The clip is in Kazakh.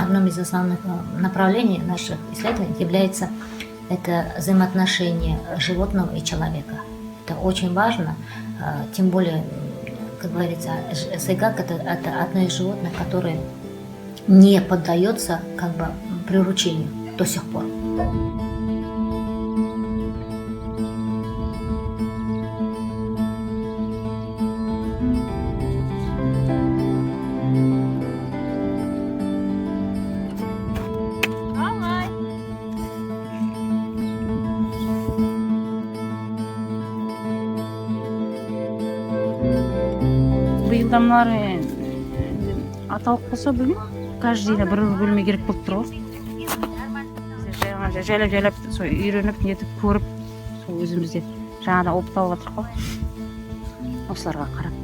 одном из основных направлений наших исследований является это взаимоотношение животного и человека. Это очень важно, тем более, как говорится, сайгак это одно из животных, которое не поддается как бы приручению до сих пор. Биылдан мынары аталып қалса бүгін каждый бір бөлме керек болып тұр ғой. Жайлап сол үйреніп нетіп көріп сол өзімізде жаңада опыт алып жатырық қой осыларға қарап.